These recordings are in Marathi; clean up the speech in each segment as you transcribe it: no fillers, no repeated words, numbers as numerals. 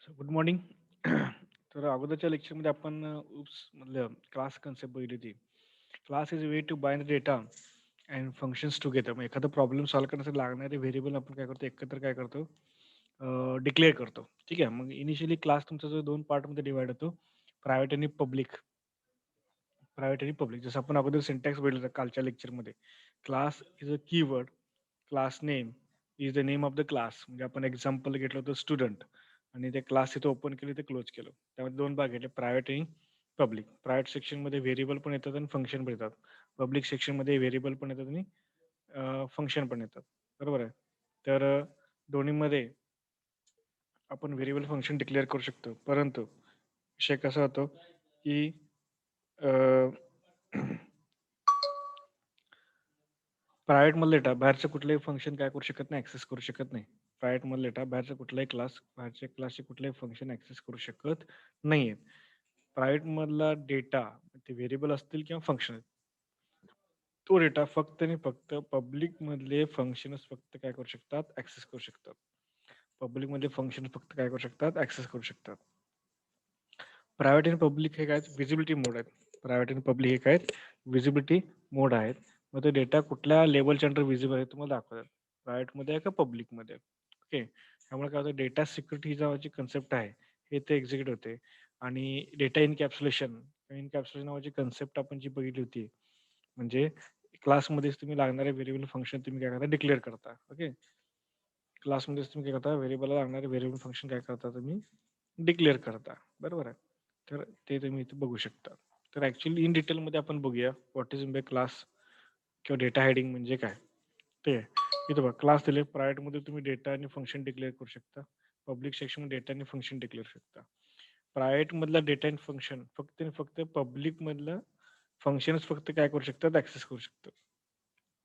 Good morning. तर अगोदरच्या लेक्चरमध्ये आपण उप्स मधलं क्लास कन्सेप्ट बघितली होती. Class is a way to bind data and functions together. मग एखादा प्रॉब्लेम सॉल्व्ह करण्यासाठी लागणारे व्हेरिएबल आपण काय करतो, एकत्र काय करतो, डिक्लेअर करतो. ठीक आहे. मग इनिशियली क्लास तुमचा जो 2 पार्टमध्ये डिव्हाईड होतो, प्रायव्हेट आणि पब्लिक. प्रायव्हेट आणि पब्लिक. जसं आपण अगोदर सिंटॅक्स बघितलं होतं कालच्या लेक्चरमध्ये. Class is a keyword, class name is the name of the class. म्हणजे आपण एक्झाम्पल घेतलं होतं स्टुडंट आणि ते क्लास तिथं ओपन केले ते क्लोज केलं. त्यामध्ये 2 भाग घेतले, प्रायव्हेट आणि पब्लिक. प्रायव्हेट सेक्शनमध्ये व्हेरिएबल पण येतात आणि फंक्शन पण येतात. पब्लिक सेक्शनमध्ये व्हेरिएबल पण येतात आणि फंक्शन पण येतात. बरोबर आहे. तर दोन्हीमध्ये आपण व्हेरिएबल फंक्शन डिक्लेअर करू शकतो. परंतु विषय कसा होतो, की अ, प्रायव्हेटमधला डेटा बाहेरचं कुठलंही फंक्शन काय करू शकत नाही, ॲक्सेस करू शकत नाही. प्रायव्हेटमधला डेटा बाहेरचा कुठलाही क्लास, बाहेरच्या क्लासचे कुठलेही फंक्शन ॲक्सेस करू शकत नाहीयेत. प्रायव्हेटमधला डेटा ते व्हेरिएबल असतील किंवा फंक्शन तो डेटा फक्त आणि फक्त पब्लिकमधले फंक्शनच फक्त काय करू शकतात, ॲक्सेस करू शकतात. पब्लिकमधले फंक्शन फक्त काय करू शकतात, ॲक्सेस करू शकतात. प्रायव्हेट आणि पब्लिक हे काय व्हिजिबिलिटी मोड आहेत. प्रायव्हेट आणि पब्लिक हे काय आहेत, व्हिजिबिलिटी मोड आहेत. मग तो डेटा कुठल्या लेव्हलच्या अंडर व्हिजिबल आहे तुम्हाला दाखवतात. प्रायव्हेटमध्ये आहे का पब्लिकमध्ये. ओके. त्यामुळे काय होतं, डेटा सिक्युरिटी ही नावाची कन्सेप्ट आहे, हे ते एक्झिक्यूट होते. आणि डेटा इनकॅप्सुलेशन इनकॅप्सुलेशन नावाची कन्सेप्ट आपण जी बघितली होती, म्हणजे क्लासमध्येच तुम्ही लागणारे व्हेरिएबल फंक्शन तुम्ही काय करता, डिक्लेअर करता. ओके. क्लासमध्येच तुम्ही काय करता, व्हेरिएबलला लागणारे व्हेरिएबल फंक्शन काय करता तुम्ही, डिक्लेअर करता. बरोबर आहे. तर ते तुम्ही इथे बघू शकता. तर ॲक्चुअली इन डिटेलमध्ये आपण बघूया व्हॉट इज इन क्लास किंवा डेटा हायडिंग म्हणजे काय ते आहे. इथं बघा, क्लास दिले. प्रायव्हेटमध्ये तुम्ही डेटा आणि फंक्शन डिक्लेअर करू शकता. पब्लिक सेक्शनमध्ये डेटा आणि फंक्शन डिक्लेअर करू शकता. प्रायव्हेटमधला डेटा आणि फंक्शन फक्त आणि फक्त पब्लिकमधलं फंक्शनच फक्त काय करू शकतात, ॲक्सेस करू शकतात.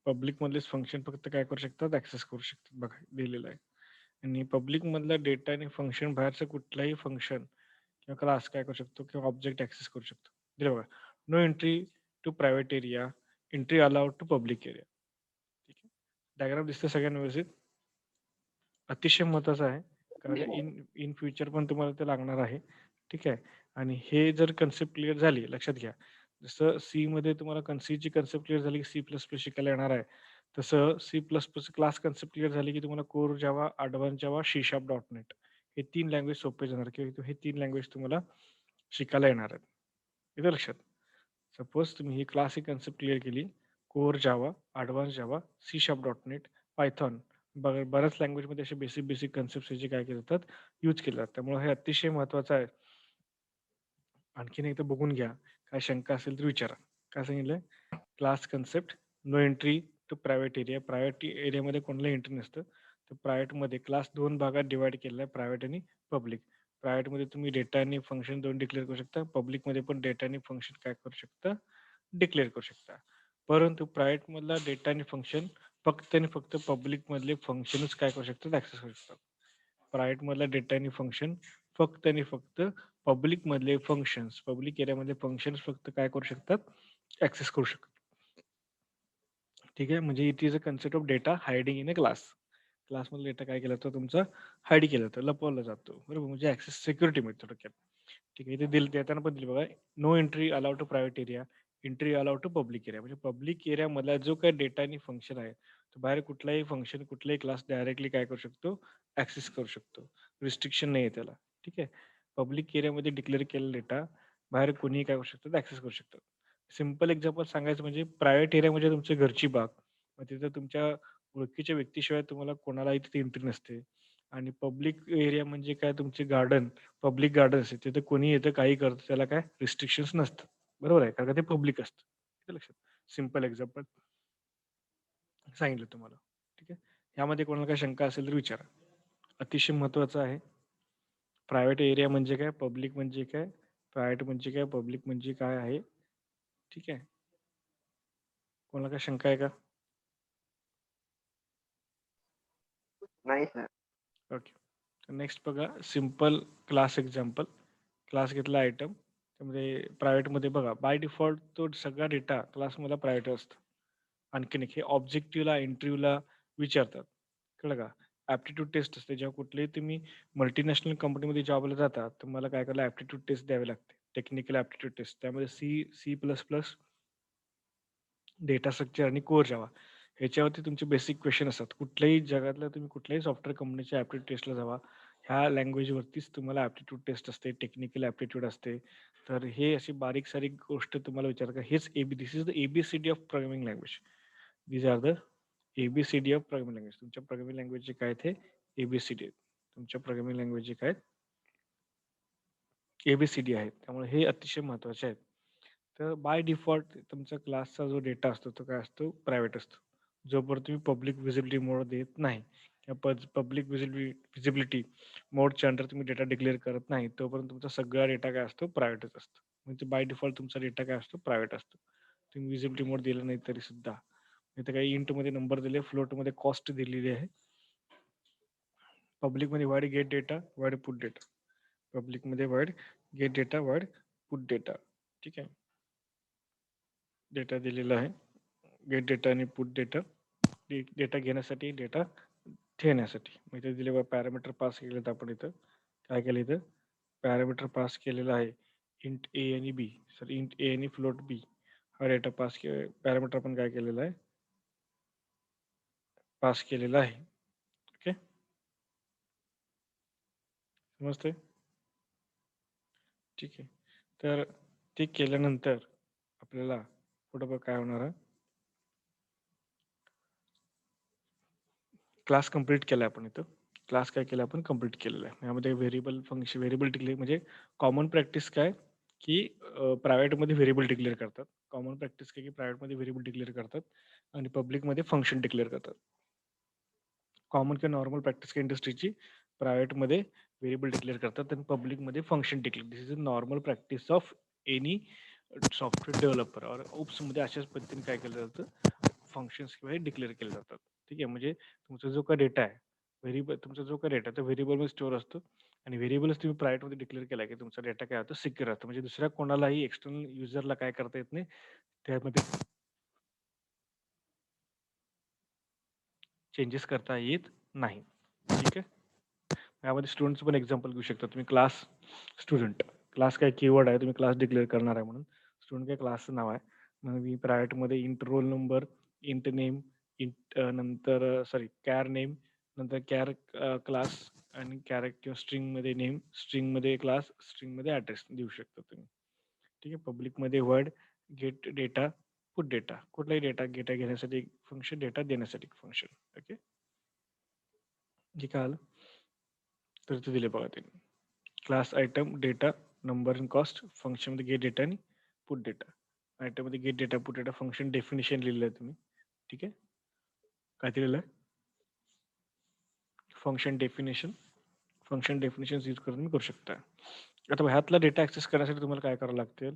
पब्लिकमधलेच फंक्शन फक्त काय करू शकतात, ॲक्सेस करू शकतात. बघा दिलेलं आहे. आणि पब्लिकमधला डेटा आणि फंक्शन बाहेरचं कुठलाही फंक्शन किंवा क्लास काय करू शकतो किंवा ऑब्जेक्ट ॲक्सेस करू शकतो. दिलं बघा. No entry to private area, entry allowed to public area. ठीक आहे. डायग्राम दिसतं सगळ्यांना व्यवस्थित? अतिशय महत्त्वाचं आहे. कारण का इन इन फ्युचर पण तुम्हाला ते लागणार आहे. ठीक आहे. आणि हे जर कन्सेप्ट क्लिअर झाली, लक्षात घ्या. जसं सीमध्ये तुम्हाला सीची कन्सेप्ट क्लिअर झाली, की सी प्लस प्लस शिकायला येणार आहे. तसं C plus plus class concept clear झाली, की तुम्हाला core Java, advance Java, C sharp dot net हे 3 लँग्वेज सोपे जाणार किंवा हे 3 लँग्वेज तुम्हाला शिकायला येणार आहेत. येतं लक्षात? सपोज तुम्ही ही क्लास ही कन्सेप्ट क्लिअर केली. Core Java, advance Java, C sharp dot net, Python बऱ्याच लँग्वेजमध्ये असे बेसिक बेसिक कन्सेप्ट्स जे काय केले जातात, यूज केले जातात. त्यामुळे हे अतिशय महत्त्वाचं आहे. आणखीन एकदा बघून घ्या. काय शंका असेल तर विचारा. काय सांगितलंय? Class concept, no entry to private area. Private एरियामध्ये कोणालाही एंट्री नसतं. तर प्रायव्हेटमध्ये क्लास 2 भागात डिव्हाईड केलेला आहे, प्रायव्हेट आणि पब्लिक. प्रायव्हेटमध्ये तुम्ही डेटा आणि फंक्शन 2 डिक्लेअर करू शकता. पब्लिकमध्ये पण डेटा आणि फंक्शन काय करू शकता, डिक्लेअर करू शकता. परंतु प्रायव्हेटमधला डेटा आणि फंक्शन फक्त आणि फक्त पब्लिकमधले फंक्शनच काय करू शकतात, ॲक्सेस करू शकतात. प्रायव्हेटमधला डेटा आणि फंक्शन फक्त आणि फक्त पब्लिकमधले फंक्शन्स, पब्लिक एरियामधले फंक्शन्स फक्त काय करू शकतात, ॲक्सेस करू शकतात. ठीक आहे. म्हणजे it is a concept of data hiding in a class. क्लासमधला डेटा काय केला जातो तुमचा, हाईड केला जातो, लपवला जातो. बरोबर. म्हणजे ॲक्सेस सिक्युरिटी मिळते थोडक्यात. ठीक आहे. इथे देताना पण दिली बघा, no entry allowed to private area, entry allowed to public area. म्हणजे पब्लिक एरियामधला जो काही डेटा आणि फंक्शन आहे, तो बाहेर कुठलाही फंक्शन, कुठलाही क्लास डायरेक्टली काय करू शकतो, ॲक्सेस करू शकतो. रिस्ट्रिक्शन नाही आहे त्याला. ठीक आहे. पब्लिक एरियामध्ये डिक्लेअर केलेला डेटा बाहेर कोणीही काय करू शकतात, ॲक्सेस करू शकतात. सिंपल एक्झाम्पल सांगायचं म्हणजे प्रायव्हेट एरिया म्हणजे तुमची घरची बाग. मग तिथं तुमच्या ओळखीच्या व्यक्तीशिवाय तुम्हाला कोणालाही तिथे एंट्री नसते. आणि पब्लिक एरिया म्हणजे काय, तुमचे गार्डन, पब्लिक गार्डन असते. तिथे कोणी येतं, काही करतं, त्याला काय रिस्ट्रिक्शन्स नसतात. बरोबर आहे. कारण का ते पब्लिक असतं. आलं लक्षात? सिंपल एक्झाम्पल सांगितलं तुम्हाला. ठीक आहे. यामध्ये कोणाला काही शंका असेल तर विचारा. अतिशय महत्त्वाचं आहे. प्रायव्हेट एरिया म्हणजे काय, पब्लिक म्हणजे काय, प्रायव्हेट म्हणजे काय, पब्लिक म्हणजे काय आहे. ठीक आहे. कोणाला काही शंका आहे का? नाही सर. ओके. नेक्स्ट बघा, सिंपल क्लास एक्झाम्पल. क्लास घेतला आयटम. त्यामध्ये प्रायव्हेटमध्ये बघा, बाय डिफॉल्ट तो सगळा डेटा क्लासमधला प्रायव्हेट असतो. आणखीन एक हे ऑब्जेक्टिव्हला, इंटरव्ह्यूला विचारतात. कळलं का? ॲप्टिट्यूड टेस्ट असते. जेव्हा कुठल्याही तुम्ही मल्टीनॅशनल कंपनीमध्ये जॉबला जाता, तुम्हाला काय करायला ॲप्टिट्यूड टेस्ट द्यावी लागते. Technical aptitude test. त्यामध्ये C++, डेटा स्ट्रक्चर आणि कोर जावा ह्याच्यावरती तुमचे बेसिक क्वेश्चन असतात. कुठल्याही जगातल्या तुम्ही कुठल्याही सॉफ्टवेअर कंपनीच्या ॲप्टिट्यूड टेस्टला जावा, ह्या लँग्वेजवरतीच तुम्हाला ॲप्टिट्यूड टेस्ट असते, टेक्निकल ॲप्टिट्यूड असते. तर हे अशी बारीक-सारीक गोष्ट तुम्हाला विचारतात का हेच this is the A B C D of programming language. These are the A B C D of programming language. तुमच्या प्रोग्रामिंग लँग्वेजचे काय ते ए-बी-सी-डी आहेत. तुमच्या प्रोग्रामिंग लँग्वेजचे काय ए-बी-सी-डी आहेत. त्यामुळे हे अतिशय महत्त्वाचे आहेत. तर बाय डिफॉल्ट तुमचा क्लासचा जो डेटा असतो तो काय असतो प्रायव्हेट असतो. जोपर्यंत तुम्ही पब्लिक व्हिजिबिलिटी मोड देत नाही किंवा पब्लिक व्हिजिबिलिटी मोडच्या अंडर तुम्ही डेटा डिक्लेअर करत नाही तोपर्यंत तुमचा सगळा डेटा काय असतो प्रायव्हेटच असतो. म्हणजे बाय डिफॉल्ट तुमचा डेटा काय असतो प्रायव्हेट असतो. तुम्ही व्हिजिबिलिटी मोड दिला नाही तरी सुद्धा. इथे काही इंटमध्ये नंबर दिले, फ्लोटमध्ये कॉस्ट दिलेली आहे. पब्लिकमध्ये void get data, void put data. पब्लिकमध्ये void get data, void put data. ठीक आहे. डेटा दिलेला आहे. गेट डेटा आणि पुट डेटा. डेटा घेण्यासाठी, डेटा ठेवण्यासाठी. मग इथे दिले पॅरामीटर पास केलेत आपण इथं. काय केलं इथं? पॅरामीटर पास केलेला आहे. इंट ए आणि बी. सॉरी इंट ए आणि फ्लोट बी. हा डेटा पास पॅरामीटर आपण काय केलेला आहे? पास केलेला आहे. ओके. समजतंय? ठीक आहे. तर ते केल्यानंतर आपल्याला पुढं बघ काय होणार आहे? क्लास कंप्लीट केला आपण इथं. क्लास काय केला आपण कंप्लीट केलेला आहे. यामध्ये व्हेरिएबल डिक्लेअर म्हणजे कॉमन प्रॅक्टिस काय की प्रायव्हेटमध्ये व्हेरिएबल डिक्लेअर करतात. कॉमन प्रॅक्टिस काय की प्रायव्हेटमध्ये व्हेरिएबल डिक्लेअर करतात आणि पब्लिकमध्ये फंक्शन डिक्लेअर करतात. कॉमन किंवा नॉर्मल प्रॅक्टिस काय इंडस्ट्रीची प्रायव्हेटमध्ये व्हेरिएबल डिक्लेअर करतात आणि पब्लिकमध्ये function declare. This is a normal practice of any software developer और ओप्समध्ये अशाच पद्धतीने काय केलं जातं फंक्शन्स किंवा हे डिक्लेअर केले जातात. ठीक आहे. म्हणजे तुमचा जो काही डेटा आहे तुमचा जो काही डेटा आहे तो व्हेरिएबलमध्ये स्टोअर असतो आणि व्हेरिएबलच तुम्ही प्रायव्हेटमध्ये डिक्लेअर केला की तुमचा डेटा काय होतो सिक्युअर असतो. म्हणजे दुसऱ्या कोणालाही एक्सटर्नल युजरला काय करता येत नाही त्यामध्ये चेंजेस करता येत नाही. ठीक आहे. यामध्ये स्टुडंटचं पण एक्झाम्पल घेऊ शकता तुम्ही. Class student. क्लास काय कीवर्ड आहे तुम्ही क्लास डिक्लेअर करणार आहे म्हणून. स्टुडंट काय क्लासचं नाव आहे. मग मी प्रायव्हेटमध्ये int roll number, int name, int नंतर सॉरी कॅर नेम, नंतर कॅर क्लास आणि कॅरेक्टर किंवा स्ट्रिंगमध्ये नेम, स्ट्रिंगमध्ये क्लास, स्ट्रिंगमध्ये ॲड्रेस देऊ शकता तुम्ही. ठीक आहे. पब्लिकमध्ये void, get data, put data. कुठलाही डेटा घेण्यासाठी एक फंक्शन, डेटा देण्यासाठी एक फंक्शन. ओके. जे काय आलं तर ते दिले बघा त्यांनी. Class item data number and cost फंक्शनमध्ये गेट डेटा आणि पुट डेटा. आयटममध्ये get data put data function definition लिहिलं आहे तुम्ही. ठीक आहे. काय दिलेलं आहे? फंक्शन डेफिनेशन यूज करून तुम्ही करू शकता. आता ह्यातला डेटा ॲक्सेस करण्यासाठी तुम्हाला काय करावं लागेल?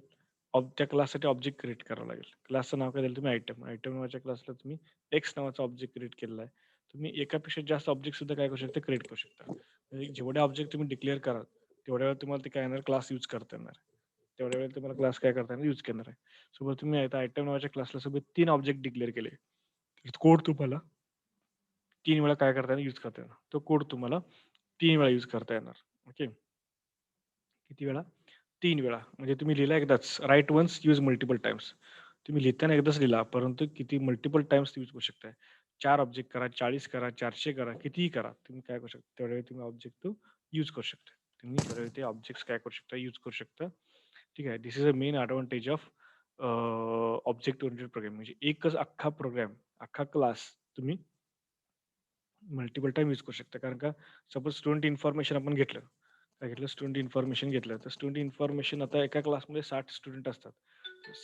त्या क्लाससाठी ऑब्जेक्ट क्रिएट करावं लागेल. क्लासचं नाव काय दिलं तुम्ही आयटम. आयटम नावाच्या क्लासला तुम्ही एक्स नावाचा ऑब्जेक्ट क्रिएट केलेला आहे. तुम्ही एकापेक्षा जास्त ऑब्जेक्ट सुद्धा काय करू शकता क्रिएट करू शकता. म्हणजे जेवढे ऑब्जेक्ट तुम्ही डिक्लेअर कराल तेवढ्या वेळा तुम्हाला ते काय येणार क्लास यूज करता येणार. तेवढ्या वेळेला तुम्हाला क्लास काय करता येणार यूज करणार आहे. सोबत तुम्ही आयटम नावाच्या क्लासला सोबत 3 ऑब्जेक्ट डिक्लेअर केले. कोड तुम्हाला 3 वेळा काय करता येणार यूज करता येणार. तो कोड तुम्हाला 3 वेळा यूज करता येणार. ओके. किती वेळा? 3 वेळा. म्हणजे तुम्ही लिहिला एकदाच. Write once, use multiple times. तुम्ही लिहिताना एकदाच लिहिला, परंतु किती मल्टिपल टाइम्स यूज करू शकताय. 4 ऑब्जेक्ट करा, 40 करा, 400 करा, कितीही करा. तुम्ही काय करू शकता, तेवढ्या वेळी तुम्ही ऑब्जेक्ट तो यूज करू शकता. तुम्ही तेवढ्या वेळी ते ऑब्जेक्ट्स काय करू शकता, यूज करू शकता. ठीक आहे. This is a main advantage of object oriented programming. म्हणजे एकच अख्खा प्रोग्राम, अख्खा क्लास तुम्ही मल्टिपल टाइम यूज करू शकता. कारण का सपोज स्टुडंट इन्फॉर्मेशन आपण घेतलं. काय घेतलं? स्टुडंट इन्फॉर्मेशन घेतलं. तर स्टुडंट इन्फॉर्मेशन आता एका क्लासमध्ये 60 स्टुडंट असतात.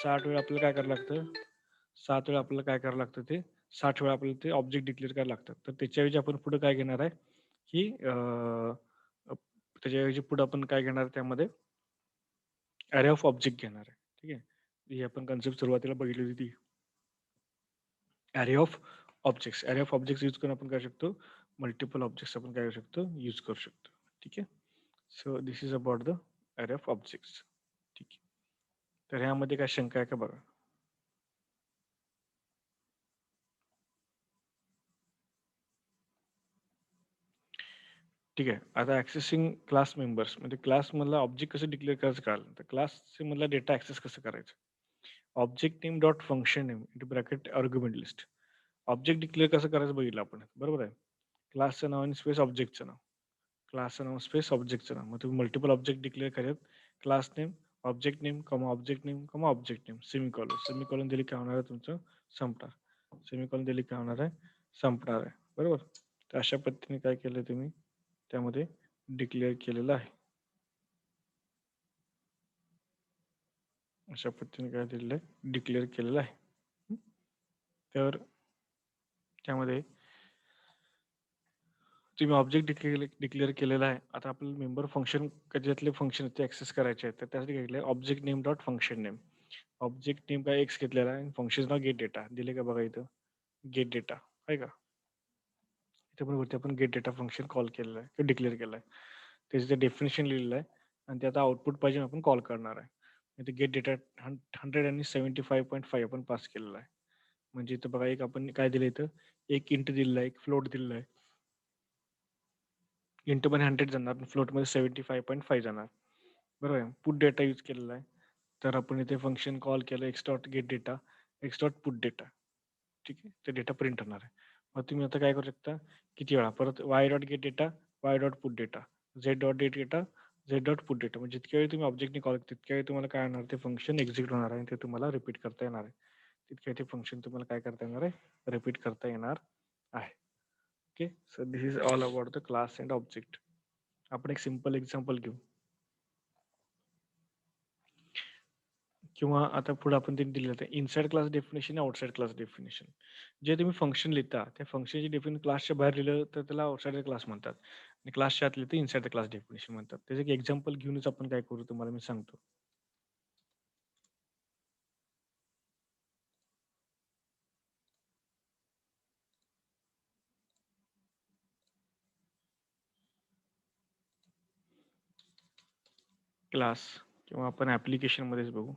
60 वेळा आपल्याला काय करावं लागतं? 7 वेळा आपल्याला काय करावं लागतं ते 60 वेळा आपल्याला ते ऑब्जेक्ट डिक्लेअर करायला लागतात. तर त्याच्याऐवजी आपण पुढे काय घेणार आहे, की त्याच्याऐवजी पुढे आपण काय घेणार आहे त्यामध्ये अरे ऑफ ऑब्जेक्ट घेणार आहे. ठीक आहे. ही आपण कन्सेप्ट सुरुवातीला बघितली होती ती. अरे ऑफ ऑब्जेक्ट्स. अरे ऑफ ऑब्जेक्ट्स यूज करून आपण काय शकतो? मल्टिपल ऑब्जेक्ट्स आपण काय करू शकतो? यूज करू शकतो. ठीक आहे. So this is about the अरे ऑफ ऑब्जेक्ट्स. ठीक आहे. तर ह्यामध्ये काय शंका आहे का बघा? ठीक आहे. आता ॲक्सेसिंग क्लास मेंबर्स म्हणजे क्लासमधला ऑब्जेक्ट कसं डिक्लेअर करायचं कळालं. तर क्लासचे मधला डेटा ॲक्सेस कसं करायचं? Object name dot function name into bracket argument list. Object declare कसं करायचं बघितलं आपण, बरोबर आहे. क्लासचं नाव आणि स्पेस ऑब्जेक्टचं नाव. क्लासचं नाव स्पेस ऑब्जेक्टचं नाव. मग तुम्ही मल्टिपल ऑब्जेक्ट डिक्लेअर करायत. Class name, object name, object name, semicolon. Semicolon दिली काय होणार आहे तुमचं? संपणार. सेमीकॉलन दिली काय होणार आहे? संपणार आहे. बरोबर? तर अशा पद्धतीने काय केलं तुम्ही त्यामध्ये डिक्लेअर केलेलं आहे. अशा पद्धतीने काय दिलेलं आहे? डिक्लेअर केलेलं आहे. तर त्यामध्ये तुम्ही ऑब्जेक्ट डिक्लेअर केलेला आहे. आता आपल्याला मेंबर फंक्शन ज्यातले फंक्शन ते ॲक्सेस करायचे आहेत. तर त्यासाठी काय केलं object name dot function name. Object name काय एक्स घेतलेला आहे आणि फंक्शन नाव गेट डेटा दिले का बघा इथं. गेट डेटा आहे का? इथे पण वरती आपण गेट डेटा फंक्शन कॉल केलेलं आहे किंवा डिक्लेअर केलं आहे. त्याचं डेफिनेशन लिहिलेलं आहे आणि ते आता आउटपुट पाहिजे आपण कॉल करणार आहे. इथे गेट डेटा 175.5 आपण पास केलेला आहे. म्हणजे इथं बघा एक आपण काय दिलं इथं एक इंट दिलेला आहे, एक फ्लोट दिलेला आहे. इंटमध्ये 100 जाणार, फ्लोटमध्ये 75.5 जाणार. बरोबर आहे. पुट डेटा यूज केलेला आहे. तर आपण इथे फंक्शन कॉल केलं x dot get data, x dot put data. ठीक आहे. ते डेटा प्रिंट होणार आहे. मग तुम्ही आता काय करू शकता किती वेळा परत Y dot get data, Y dot put data, Z dot get data, Z dot put data. म्हणजे जितक्या वेळी तुम्ही ऑब्जेक्टने कॉल तितक्या वेळी तुम्हाला काय होणार ते फंक्शन एक्झिक्यूट होणार आहे आणि ते तुम्हाला रिपीट करता येणार आहे. तितक्या ते फंक्शन तुम्हाला काय करता येणार आहे? रिपीट करता येणार आहे. Okay. So this is all about the class and object. आपण एक सिंपल एक्झाम्पल घेऊ किंवा आता पुढे आपण ते दिलेलं आहे inside class definition outside class definition. जे तुम्ही फंक्शन लिहिता त्या फंक्शनची डेफिनेशन क्लासच्या बाहेर लिहिलं तर त्याला आउटसाइड क्लास म्हणतात आणि क्लासच्या आत लिहिलं तर इनसाइड क्लास डेफिनेशन म्हणतात. त्याचं एक एक्झाम्पल घेऊनच आपण काय करू तुम्हाला मी सांगतो. क्लास किंवा आपण ॲप्लिकेशन मध्येच बघू.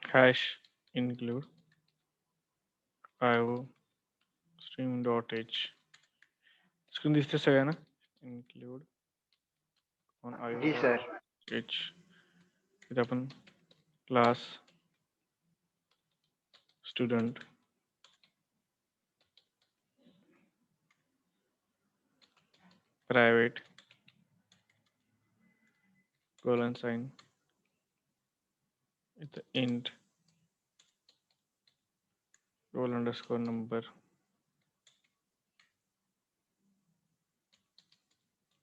Hash include iostream dot H. Screen दिसते सगळ्यांना? इन्क्लूड ऑन आयो जी सर. Dot H. इथे आपण class student private colon sign इथं int roll underscore number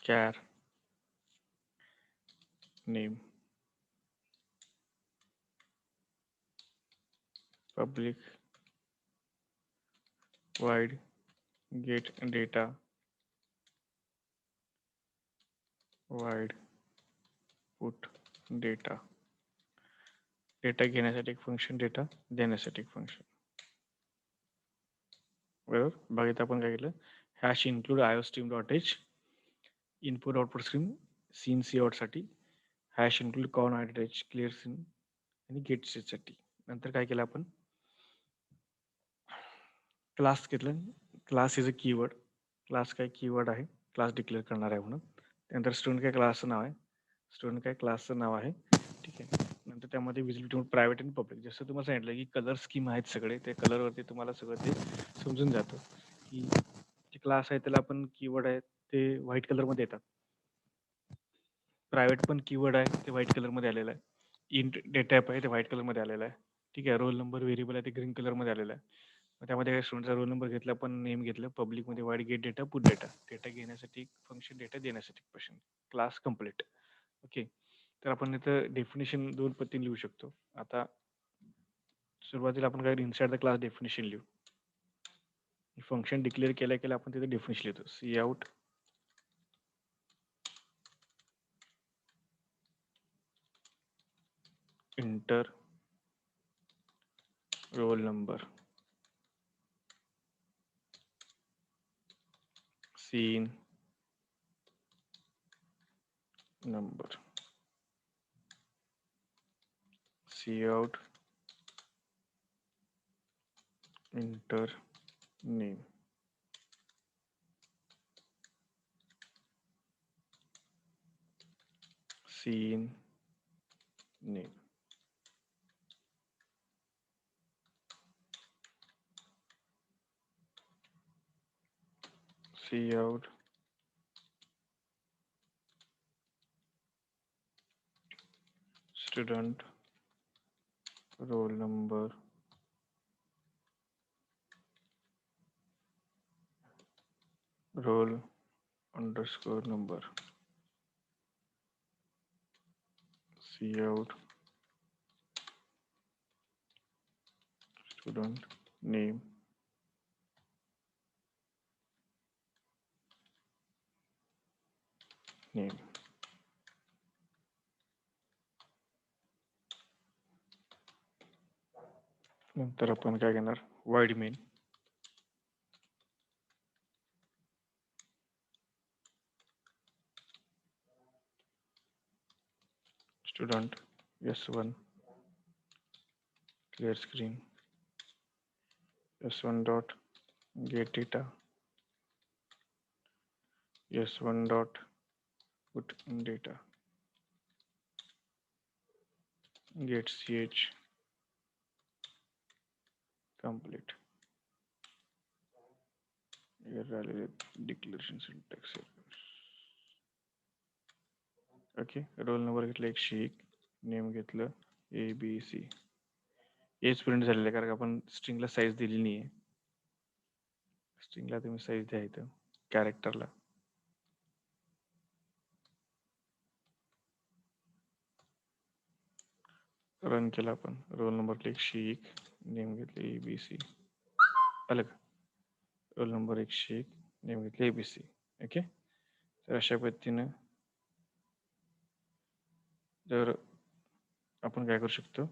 char name public void get data void put data. Data घेण्यासाठी एक फंक्शन, डेटा देण्यासाठी एक फंक्शन. बरोबर. बघा आपण काय केलं hash include iostream dot H input output screen cin सी आउटसाठी hash include conio H clear screen आणि गेट साठी. नंतर काय केलं आपण क्लास घेतलं. Class is a keyword. Class काय कीवर्ड आहे, क्लास डिक्लेअर करणार आहे म्हणून. त्यानंतर स्टुडंट काय क्लासचं नाव आहे, स्टुडंट काय क्लासचं नाव आहे. ठीक आहे. नंतर त्यामध्ये विजिबिलिटी प्रायव्हेट आणि पब्लिक. जसं तुम्हाला सांगितलं की कलर स्कीम आहेत सगळे, ते कलरवरती तुम्हाला सगळं ते समजून जातं की जे क्लास आहे त्याला आपण कीवर्ड आहे ते व्हाईट कलरमध्ये येतात. प्रायव्हेट पण कीवर्ड आहे ते व्हाईट कलरमध्ये आलेलं आहे. इंट डेटा टाइप आहे ते व्हाईट कलरमध्ये आलेलं आहे. ठीक आहे. रोल नंबर व्हेरिएबल आहे ते ग्रीन कलरमध्ये आलेलं आहे. त्यामध्ये स्टुडंटचा रोल नंबर घेतला, पण नेम घेतलं. पब्लिकमध्ये void get data, put data. Data घेण्यासाठी फंक्शन, डेटा देण्यासाठी फंक्शन. Class complete. ओके. तर आपण इथं डेफिनेशन 2 पद्धतीने लिहू शकतो. आता सुरुवातीला आपण काय इनसाइड द क्लास डेफिनेशन लिहू. फंक्शन डिक्लेअर केल्या आपण तिथे डेफिनेशन लिहितो. C out enter roll number, cin number, C out enter name. Cin name. C out student roll number, roll underscore number. C out student name, name. नंतर आपण काय घेणार, void main. Student S1 clear screen, S1 dot get data, S1 dot put in data, get ch complete. Here declaration syntax. Okay. Roll number घेतला 101, नेम घेतलं ABC. हेच प्रिंट झालेलं आहे कारण आपण स्ट्रिंगला साईज दिली नाही आहे. स्ट्रिंगला तुम्ही साईज द्या इथं कॅरेक्टरला. रन केला आपण. रोल नंबर 101, नेम घेतले ABC. आलं का? रोल नंबर 101, नेम घेतले ABC. ओके. तर अशा पद्धतीनं जर आपण काय करू शकतो,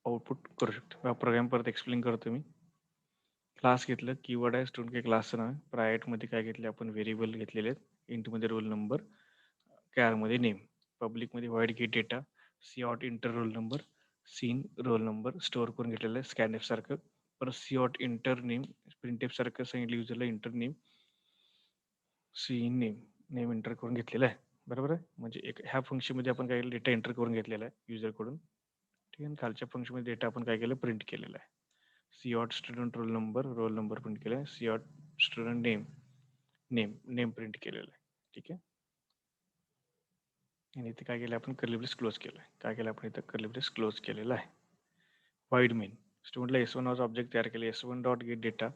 आउटपुट करू शकतो. हा प्रोग्राम परत एक्सप्लेन करतो मी. क्लास घेतलं, कीवर्ड आहे स्टुडंट के क्लासचं नाव. प्रायव्हेटमध्ये काय घेतले आपण, व्हेरिएबल घेतलेले आहेत. इंटमध्ये रोल नंबर, कॅरमध्ये नेम. पब्लिकमध्ये void get data, C out enter roll number, cin roll number store करून घेतलेलं आहे स्कॅनएफ सारखं. परत C out enter name, printf सारखं सांगितलं युजरला enter name, cin name, name enter करून घेतलेलं आहे. बरोबर आहे. म्हणजे एक ह्या फंक्शनमध्ये आपण काय डेटा एंटर करून घेतलेला आहे युजरकडून. ठीक आहे. खालच्या फंक्शनमध्ये डेटा आपण काय केलं, प्रिंट केलेला आहे. C out student roll number print केला आहे. C out student name print केलेलं आहे. ठीक आहे. आणि इथे काय केलं आपण, कर्ली ब्रेस क्लोज केलं आहे. काय केलं आपण इथं, कर्ली ब्रेस क्लोज केलेला आहे. वाईड मेन स्टुडंटला S1 नावाचं ऑब्जेक्ट तयार केले. S1 dot get data,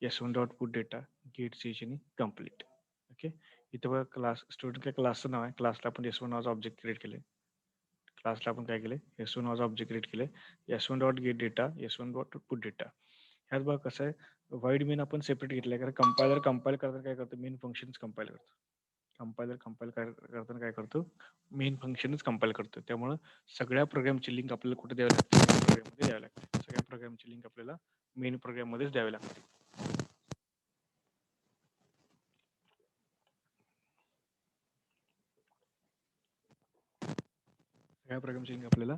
S1 dot put data, get ch आणि कम्प्लीट. ओके. इथं बघा क्लास, स्टुडंट काय क्लासचं नाव आहे. क्लासला आपण S1 नावाचं ऑब्जेक्ट क्रिएट केले. क्लासला आपण काय केले, S1 नावाचं ऑब्जेक्ट क्रिएट केले. S1 dot get data, S1 dot put data. ह्यात बघा कसं आहे, वाईड मेन आपण सेपरेट घेतलं आहे कारण कंपाईल करताना काय करतो, मेन फंक्शनच कंपाईल करतो. कंपाईल करताना काय करतो, मेन फंक्शनच कंपाईल करतो. त्यामुळं सगळ्या प्रोग्रामची लिंक आपल्याला कुठे द्यावी लागते, मेन प्रोग्राममध्ये द्यावी लागते. सगळ्या प्रोग्रामची लिंक आपल्याला मेन प्रोग्राममध्येच द्यावी लागते. सगळ्या प्रोग्रामची लिंक आपल्याला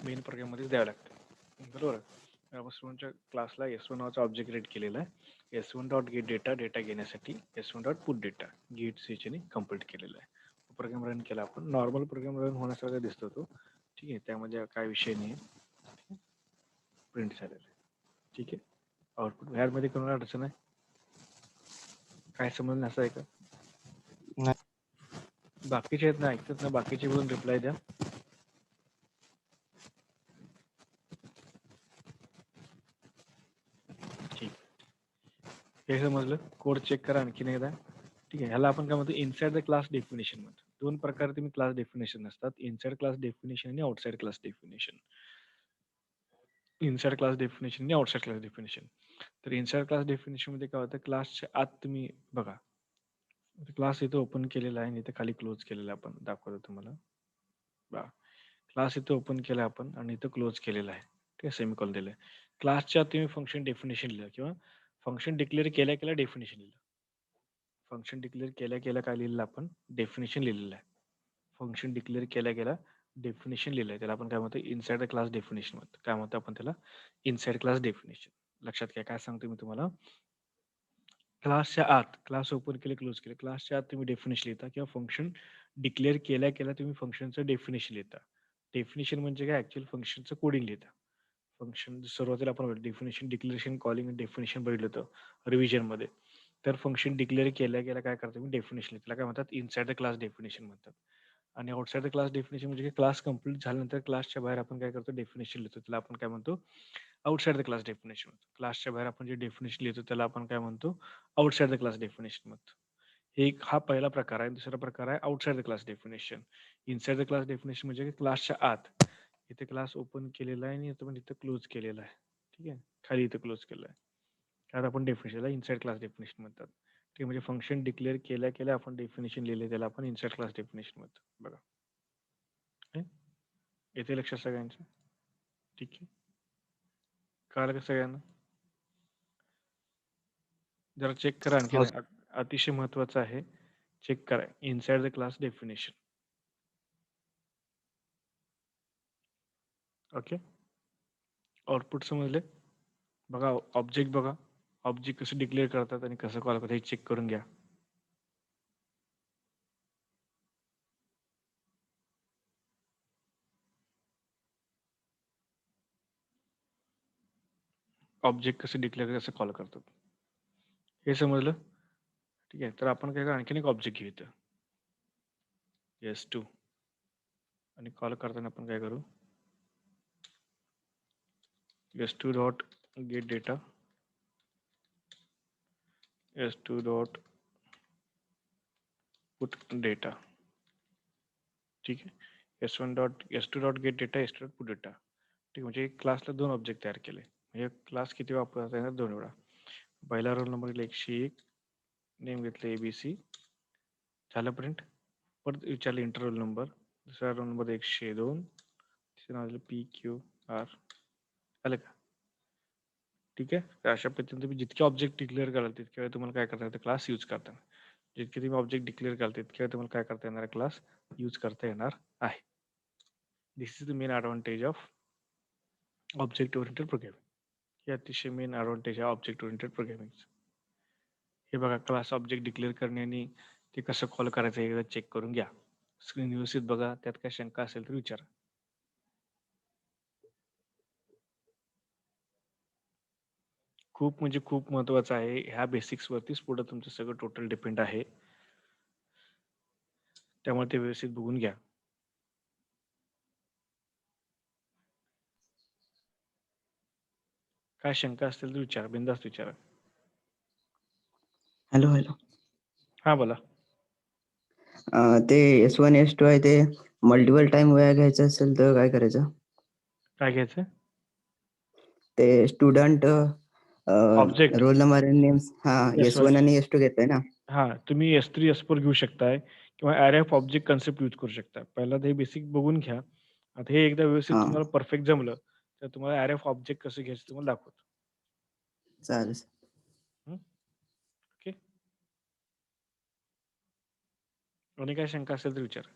मेन प्रोग्राममध्येच द्यावी लागते. बरोबर. आपण स्टुडंटच्या क्लासला S1 नावाचा ऑब्जेक्ट क्रिएट केलेला आहे. S1 dot get data, data घेण्यासाठी S1 dot put data, get ch ने कंप्लीट केलेला आहे. प्रोग्राम रन केला आपण. नॉर्मल प्रोग्राम रन होण्यासारखा दिसतो तो. ठीक आहे. त्यामध्ये काय विषय नाही आहे. प्रिंट झालेलं आहे. ठीक आहे. आउटपुट ह्यामध्ये कोणाला अडचण आहे, काय समजणं असं आहे का? बाकीचे आहेत ना, ऐकतात ना, बाकीचे बोलून रिप्लाय द्या. हे समजलं. कोड चेक करा आणखीन एकदा. ठीक आहे. ह्याला आपण काय म्हणतो, इनसाइड द क्लास डेफिनेशन म्हणतो. दोन प्रकारे तुम्ही क्लास डेफिनेशन असतात, इनसाइड क्लास डेफिनेशन आणि outside class definition. Inside class definition आणि आउटसाइड क्लास डेफिनेशन. तर इनसाइड क्लास डेफिनेशन मध्ये काय होतं, क्लासच्या आत तुम्ही बघा, क्लास इथं ओपन केलेला आहे आणि इथं खाली क्लोज केलेला आहे. आपण दाखवतो तुम्हाला बघा. क्लास इथं ओपन केला आपण आणि इथं क्लोज केलेला आहे. ठीक आहे, सेमिकॉलन दिलं आहे. क्लासच्या तुम्ही फंक्शन डेफिनेशन लिहिलं किंवा फंक्शन डिक्लेअर केल्या केल्या डेफिनेशन लिहिलं. फंक्शन डिक्लेअर केल्या केल्या काय लिहिलेलं आपण, डेफिनेशन लिहिलेलं आहे. फंक्शन डिक्लेअर केल्या गेला डेफिनेशन लिहिलं आहे, त्याला आपण काय म्हणतो, इनसाइड द क्लास डेफिनेशन म्हणतो. काय म्हणतो आपण त्याला, इनसाइड क्लास डेफिनेशन. लक्षात घ्या काय सांगतो मी तुम्हाला. क्लासच्या आत, क्लास ओपन केले क्लोज केले, क्लासच्या आत तुम्ही डेफिनेशन लिहिता किंवा फंक्शन डिक्लेअर केल्या केल्या तुम्ही फंक्शनचं डेफिनेशन लिहिता. डेफिनेशन म्हणजे काय, ऍक्च्युअल फंक्शनचं कोडिंग लिहिता. फंक्शन सुरुवातीला आपण डेफिनेशन डिक्लेरेशन कॉलिंग डेफिनेशन बघितलं होतं रिव्हिजनमध्ये. तर फंक्शन डिक्लेअर केल्या गेल्या काय करतो मी, डेफिनेशन त्याला काय म्हणतात, इनसाइड द क्लास डेफिनेशन म्हणतात. आणि आउटसाइड द क्लास डेफिनेशन म्हणजे क्लास कंप्लीट झाल्यानंतर क्लासच्या बाहेर आपण काय करतो, डेफिनेशन लिहितो, त्याला आपण काय म्हणतो, आउटसाइड द क्लास डेफिनेशन म्हणतो. क्लासच्या बाहेर आपण जे डेफिनेशन लिहितो त्याला आपण काय म्हणतो, आउटसाइड द क्लास डेफिनेशन म्हणतो. हा पहिला प्रकार आहे. दुसरा प्रकार आहे outside the class definition. Inside the class definition म्हणजे क्लासच्या आत, इथे क्लास ओपन केलेला आहे आणि इथं क्लोज केलेला आहे. ठीक आहे, खाली इथं क्लोज केलं आहे. त्यात आपण डेफिनेशनला इनसाइड क्लास डेफिनेशन म्हणतात. ठीक आहे, म्हणजे फंक्शन डिक्लेअर केल्या केल्या आपण डेफिनेशन लिहिले त्याला आपण इनसाइड क्लास डेफिनेशन म्हणतो. बघा, येथे लक्षात सगळ्यांचं. ठीक आहे, कळालं का सगळ्यांना. जरा चेक करा आणखी, हो अतिशय महत्वाचं आहे, चेक करा inside the class definition. Okay, output समजले. बघा ऑब्जेक्ट, बघा ऑब्जेक्ट कसं डिक्लेअर करतात आणि कसं कॉल करतात हे चेक करून घ्या. ऑब्जेक्ट कसं डिक्लेअर कसं कॉल करतात हे समजलं. ठीक आहे, तर आपण काय करा, आणखीन एक ऑब्जेक्ट घेऊ इथं s2 आणि कॉल करताना आपण काय करू, s2 dot get data, s2 dot put data. ठीक आहे, s2 dot get data, s2 dot put data. ठीक, म्हणजे क्लासला दोन ऑब्जेक्ट तयार केले. म्हणजे क्लास किती वापरता येणार, दोन वेळा. पहिला रोल नंबर 101, नेम घेतलं ABC, झालं प्रिंट. परत विचारलं इंटर रोल नंबर, दुसरा रोल नंबर 102, तिसरं नाव दिलं PQR. आलं का. ठीक आहे, तर अशा पद्धतीने तुम्ही जितके ऑब्जेक्ट डिक्लेअर कराल तितक्या वेळा तुम्हाला काय करता येतं, क्लास यूज करता. जितके तुम्ही ऑब्जेक्ट डिक्लेअर कराल तितक्या वेळा तुम्हाला काय करता येणार, क्लास यूज करता येणार आहे. This is the main advantage of object oriented programming. हे अतिशय मेन ॲडव्हान्टेज आहे ऑब्जेक्ट ओरिएंटेड प्रोग्रामिंग. हे बघा, क्लास ऑब्जेक्ट डिक्लेअर करणे आणि ते कसं कॉल करायचं हे चेक करून घ्या. स्क्रीन व्यवस्थित बघा, त्यात काय शंका असेल तर विचारा. खूप म्हणजे खूप महत्वाचं आहे. ह्या बेसिक्स वरतीच पुढे तुमचं सगळं टोटल डिपेंड आहे. त्यामुळे ते व्यवस्थित बघून घ्या. काय शंका असतील तर विचारा, बिनधास्त विचारा. Hello hello. हा बोला. ते S1 S2 आहे ते मल्टिपल टाइम वेळा घ्यायचं असेल तर काय करायचं? काय घ्यायचं, ते स्टुडंट ऑब्जेक्ट रोल नंबर आणि नेम्स, हा येस S1 येस. आणि S2 घेतोय ना. हा, तुम्ही S3 S4 घेऊ शकताय किंवा array of object concept use करू शकता. पहिला ते बेसिक बघून घ्या. आता हे एकदा व्यवस्थित हा तुम्हाला परफेक्ट जमलं तर तुम्हाला ॲरे ऑफ ऑब्जेक्ट कसं घ्यायचं तुम्हाला दाखवतो. चालेल. ओके, आणि काय शंका असेल तर विचार.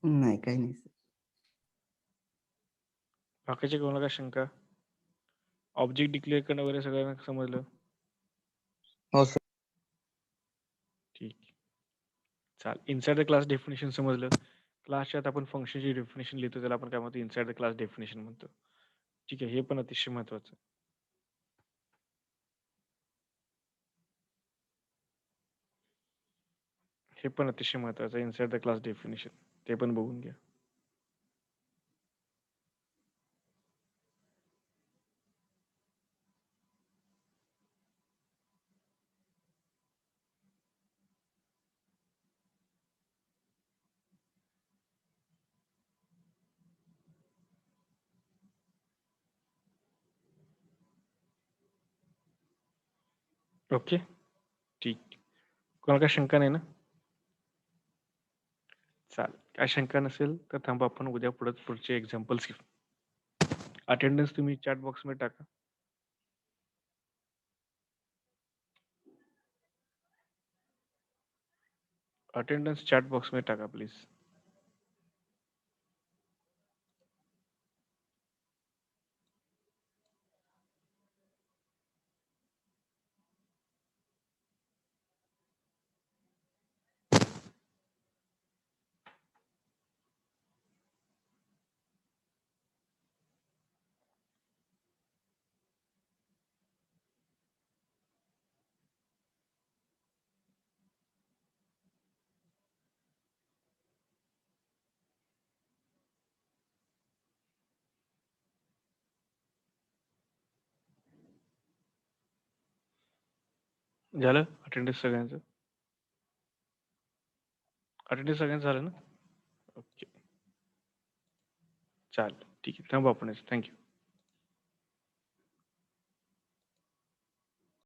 नाही काही नाही. बाकीचे कोणाला काय शंका, ऑब्जेक्ट डिक्लेअर करणं वगैरे सगळ्यांना समजलं. हो सर. ठीक, चाल. इनसाइड द क्लास डेफिनेशन समजलं. क्लासच्या आत आपण फंक्शनची डेफिनेशन लिहितो त्याला आपण काय म्हणतो, इनसाइड द क्लास डेफिनेशन म्हणतो. ठीक आहे, हे पण अतिशय महत्वाचं. हे पण अतिशय महत्वाचं आहे, इनसाइड द क्लास डेफिनेशन. ते पण बघून घ्या. ओके, ठीक. कोणाला काही शंका नाही ना? चालेल. काय शंका नसेल तर थांबा, आपण उद्या पुढचे एक्झाम्पल्स घेऊ. अटेंडन्स तुम्ही चॅट बॉक्समध्ये टाका. अटेंडन्स चॅट बॉक्समध्ये टाका प्लीज. झालं अटेंडन्स सगळ्यांचं? अटेंडन्स सगळ्यांचं झालं ना? ओके, चालेल, ठीक आहे. थांबू आपण. थँक्यू.